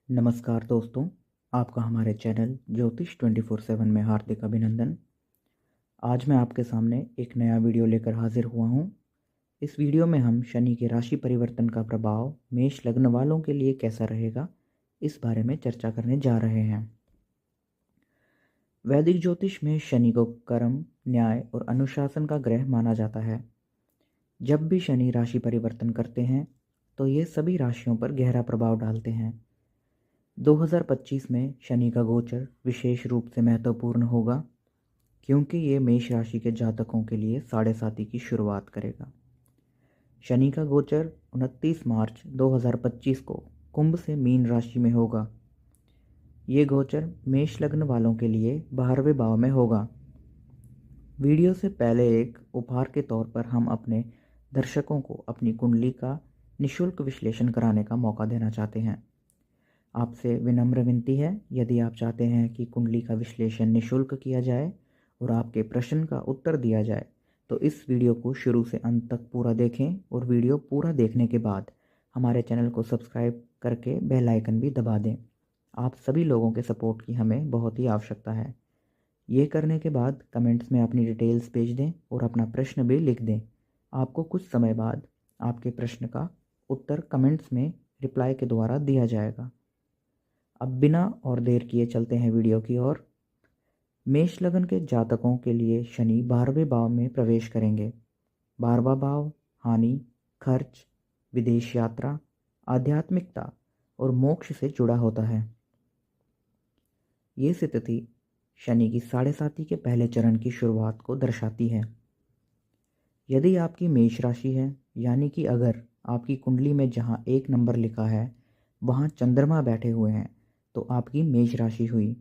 नमस्कार दोस्तों, आपका हमारे चैनल ज्योतिष 24/7 में हार्दिक अभिनंदन। आज मैं आपके सामने एक नया वीडियो लेकर हाजिर हुआ हूँ। इस वीडियो में हम शनि के राशि परिवर्तन का प्रभाव मेष लग्न वालों के लिए कैसा रहेगा, इस बारे में चर्चा करने जा रहे हैं। वैदिक ज्योतिष में शनि को कर्म, न्याय और अनुशासन का ग्रह माना जाता है। जब भी शनि राशि परिवर्तन करते हैं तो ये सभी राशियों पर गहरा प्रभाव डालते हैं। 2025 में शनि का गोचर विशेष रूप से महत्वपूर्ण होगा, क्योंकि ये मेष राशि के जातकों के लिए साढ़े साती की शुरुआत करेगा। शनि का गोचर 29 मार्च 2025 को कुंभ से मीन राशि में होगा। ये गोचर मेष लग्न वालों के लिए 12वें भाव में होगा। वीडियो से पहले एक उपहार के तौर पर हम अपने दर्शकों को अपनी कुंडली का निःशुल्क विश्लेषण कराने का मौका देना चाहते हैं। आपसे विनम्र विनती है, यदि आप चाहते हैं कि कुंडली का विश्लेषण निःशुल्क किया जाए और आपके प्रश्न का उत्तर दिया जाए, तो इस वीडियो को शुरू से अंत तक पूरा देखें और वीडियो पूरा देखने के बाद हमारे चैनल को सब्सक्राइब करके बेल आइकन भी दबा दें। आप सभी लोगों के सपोर्ट की हमें बहुत ही आवश्यकता है। ये करने के बाद कमेंट्स में अपनी डिटेल्स भेज दें और अपना प्रश्न भी लिख दें। आपको कुछ समय बाद आपके प्रश्न का उत्तर कमेंट्स में रिप्लाई के द्वारा दिया जाएगा। अब बिना और देर किए चलते हैं वीडियो की ओर। मेष लग्न के जातकों के लिए शनि 12वें भाव में प्रवेश करेंगे। 12वां भाव हानि, खर्च, विदेश यात्रा, आध्यात्मिकता और मोक्ष से जुड़ा होता है। ये स्थिति शनि की साढ़े साती के पहले चरण की शुरुआत को दर्शाती है। यदि आपकी मेष राशि है, यानी कि अगर आपकी कुंडली में जहाँ 1 नंबर लिखा है वहाँ चंद्रमा बैठे हुए हैं, तो आपकी मेष राशि हुई।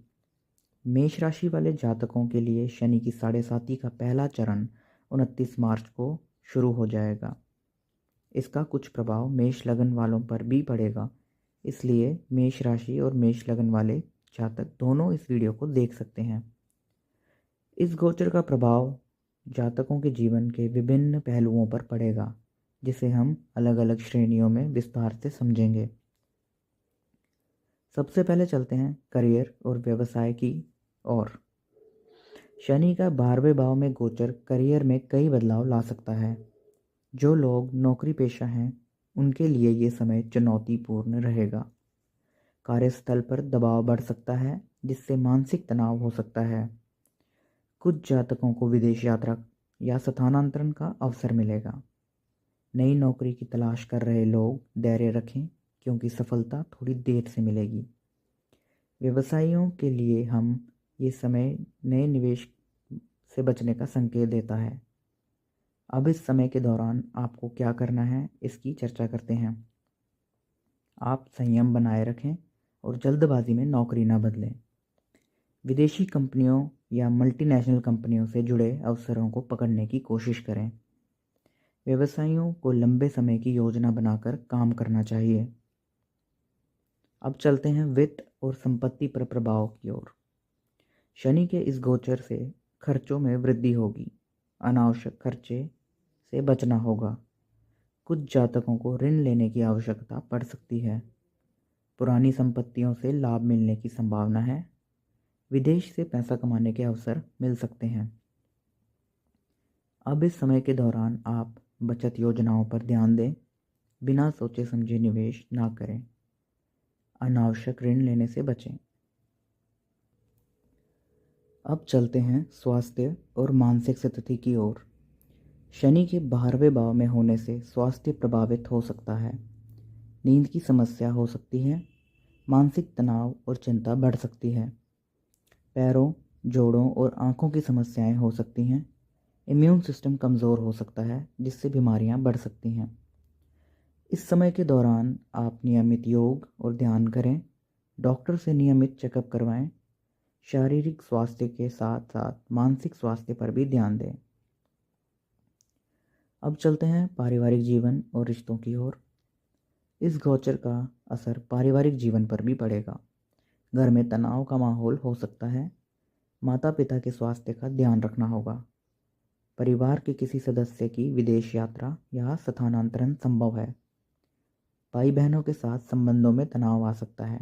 मेष राशि वाले जातकों के लिए शनि की साढ़े साती का पहला चरण 29 मार्च को शुरू हो जाएगा। इसका कुछ प्रभाव मेष लग्न वालों पर भी पड़ेगा, इसलिए मेष राशि और मेष लग्न वाले जातक दोनों इस वीडियो को देख सकते हैं। इस गोचर का प्रभाव जातकों के जीवन के विभिन्न पहलुओं पर पड़ेगा, जिसे हम अलग अलग श्रेणियों में विस्तार से समझेंगे। सबसे पहले चलते हैं करियर और व्यवसाय की ओर। शनि का 12वें भाव में गोचर करियर में कई बदलाव ला सकता है। जो लोग नौकरी पेशा हैं, उनके लिए ये समय चुनौतीपूर्ण रहेगा। कार्यस्थल पर दबाव बढ़ सकता है, जिससे मानसिक तनाव हो सकता है। कुछ जातकों को विदेश यात्रा या स्थानांतरण का अवसर मिलेगा। नई नौकरी की तलाश कर रहे लोग धैर्य रखें, क्योंकि सफलता थोड़ी देर से मिलेगी। व्यवसायियों के लिए हम ये समय नए निवेश से बचने का संकेत देता है। अब इस समय के दौरान आपको क्या करना है, इसकी चर्चा करते हैं। आप संयम बनाए रखें और जल्दबाजी में नौकरी न बदलें। विदेशी कंपनियों या मल्टीनेशनल कंपनियों से जुड़े अवसरों को पकड़ने की कोशिश करें। व्यवसायियों को लंबे समय की योजना बनाकर काम करना चाहिए। अब चलते हैं वित्त और संपत्ति पर प्रभाव की ओर। शनि के इस गोचर से खर्चों में वृद्धि होगी। अनावश्यक खर्चे से बचना होगा। कुछ जातकों को ऋण लेने की आवश्यकता पड़ सकती है। पुरानी संपत्तियों से लाभ मिलने की संभावना है। विदेश से पैसा कमाने के अवसर मिल सकते हैं। अब इस समय के दौरान आप बचत योजनाओं पर ध्यान दें। बिना सोचे समझे निवेश ना करें। अनावश्यक ऋण लेने से बचें। अब चलते हैं स्वास्थ्य और मानसिक स्थिति की ओर। शनि के 12वें भाव में होने से स्वास्थ्य प्रभावित हो सकता है। नींद की समस्या हो सकती है। मानसिक तनाव और चिंता बढ़ सकती है। पैरों, जोड़ों और आंखों की समस्याएं हो सकती हैं। इम्यून सिस्टम कमज़ोर हो सकता है, जिससे बीमारियां बढ़ सकती हैं। इस समय के दौरान आप नियमित योग और ध्यान करें। डॉक्टर से नियमित चेकअप करवाएं। शारीरिक स्वास्थ्य के साथ साथ मानसिक स्वास्थ्य पर भी ध्यान दें। अब चलते हैं पारिवारिक जीवन और रिश्तों की ओर। इस गोचर का असर पारिवारिक जीवन पर भी पड़ेगा। घर में तनाव का माहौल हो सकता है। माता पिता के स्वास्थ्य का ध्यान रखना होगा। परिवार के किसी सदस्य की विदेश यात्रा या स्थानांतरण संभव है। भाई बहनों के साथ संबंधों में तनाव आ सकता है।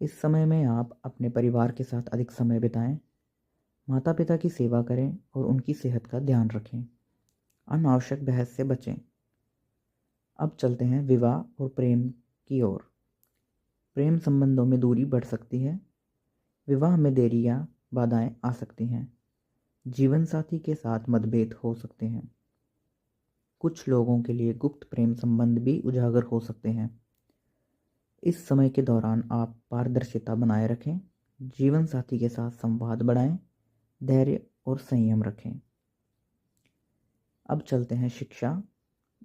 इस समय में आप अपने परिवार के साथ अधिक समय बिताएं, माता पिता की सेवा करें और उनकी सेहत का ध्यान रखें। अनावश्यक बहस से बचें। अब चलते हैं विवाह और प्रेम की ओर। प्रेम संबंधों में दूरी बढ़ सकती है। विवाह में देरी या बाधाएं आ सकती हैं। जीवन साथी के साथ मतभेद हो सकते हैं। कुछ लोगों के लिए गुप्त प्रेम संबंध भी उजागर हो सकते हैं। इस समय के दौरान आप पारदर्शिता बनाए रखें, जीवन साथी के साथ संवाद बढ़ाएं, धैर्य और संयम रखें। अब चलते हैं शिक्षा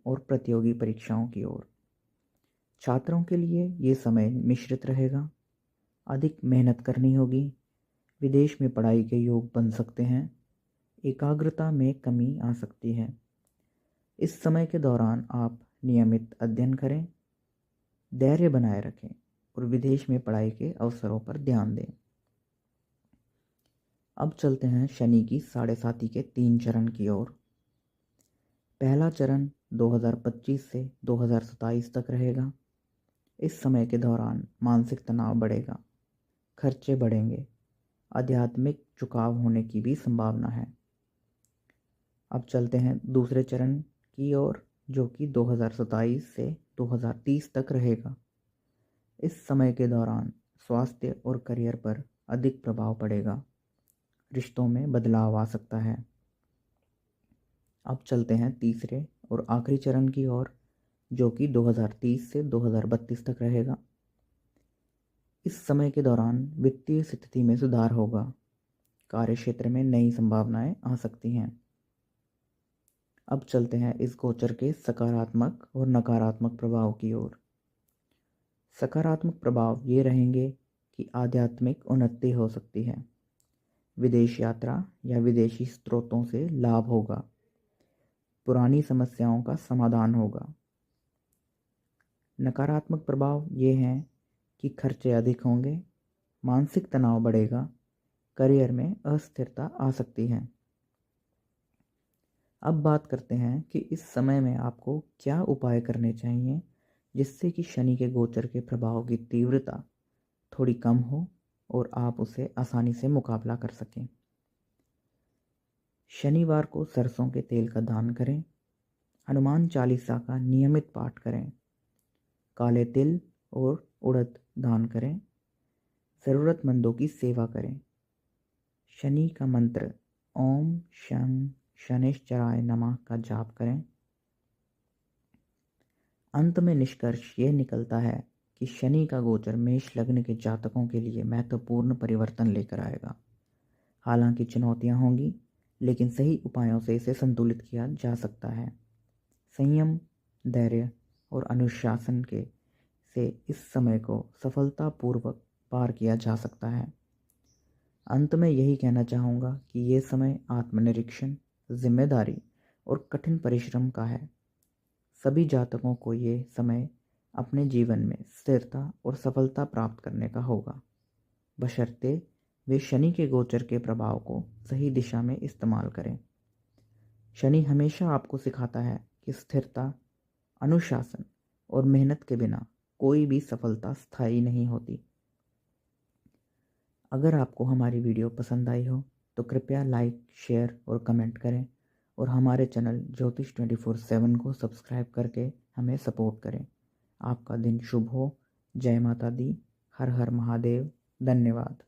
और प्रतियोगी परीक्षाओं की ओर। छात्रों के लिए ये समय मिश्रित रहेगा। अधिक मेहनत करनी होगी। विदेश में पढ़ाई के योग बन सकते हैं। एकाग्रता में कमी आ सकती है। इस समय के दौरान आप नियमित अध्ययन करें, धैर्य बनाए रखें और विदेश में पढ़ाई के अवसरों पर ध्यान दें। अब चलते हैं शनि की साढ़े साती के 3 चरण की ओर। पहला चरण 2025 से 2027 तक रहेगा। इस समय के दौरान मानसिक तनाव बढ़ेगा, खर्चे बढ़ेंगे, आध्यात्मिक झुकाव होने की भी संभावना है। अब चलते हैं दूसरे चरण की ओर, जो कि 2027 से 2030 तक रहेगा। इस समय के दौरान स्वास्थ्य और करियर पर अधिक प्रभाव पड़ेगा। रिश्तों में बदलाव आ सकता है। अब चलते हैं तीसरे और आखिरी चरण की ओर, जो कि 2030 से 2032 तक रहेगा। इस समय के दौरान वित्तीय स्थिति में सुधार होगा। कार्य क्षेत्र में नई संभावनाएं आ सकती हैं। अब चलते हैं इस गोचर के सकारात्मक और नकारात्मक प्रभाव की ओर। सकारात्मक प्रभाव ये रहेंगे कि आध्यात्मिक उन्नति हो सकती है। विदेश यात्रा या विदेशी स्रोतों से लाभ होगा। पुरानी समस्याओं का समाधान होगा। नकारात्मक प्रभाव ये हैं कि खर्चे अधिक होंगे, मानसिक तनाव बढ़ेगा, करियर में अस्थिरता आ सकती है। अब बात करते हैं कि इस समय में आपको क्या उपाय करने चाहिए जिससे कि शनि के गोचर के प्रभाव की तीव्रता थोड़ी कम हो और आप उसे आसानी से मुकाबला कर सकें। शनिवार को सरसों के तेल का दान करें। हनुमान चालीसा का नियमित पाठ करें। काले तिल और उड़द दान करें। ज़रूरतमंदों की सेवा करें। शनि का मंत्र ओम शं शनिश्चराय नमः का जाप करें। अंत में निष्कर्ष ये निकलता है कि शनि का गोचर मेष लग्न के जातकों के लिए महत्वपूर्ण परिवर्तन लेकर आएगा। हालांकि चुनौतियां होंगी, लेकिन सही उपायों से इसे संतुलित किया जा सकता है। संयम, धैर्य और अनुशासन के से इस समय को सफलतापूर्वक पार किया जा सकता है। अंत में यही कहना चाहूँगा कि ये समय आत्मनिरीक्षण, जिम्मेदारी और कठिन परिश्रम का है। सभी जातकों को ये समय अपने जीवन में स्थिरता और सफलता प्राप्त करने का होगा, बशर्ते वे शनि के गोचर के प्रभाव को सही दिशा में इस्तेमाल करें। शनि हमेशा आपको सिखाता है कि स्थिरता, अनुशासन और मेहनत के बिना कोई भी सफलता स्थायी नहीं होती। अगर आपको हमारी वीडियो पसंद आई हो तो कृपया लाइक, शेयर और कमेंट करें और हमारे चैनल ज्योतिष 24/7 को सब्सक्राइब करके हमें सपोर्ट करें। आपका दिन शुभ हो। जय माता दी। हर हर महादेव। धन्यवाद।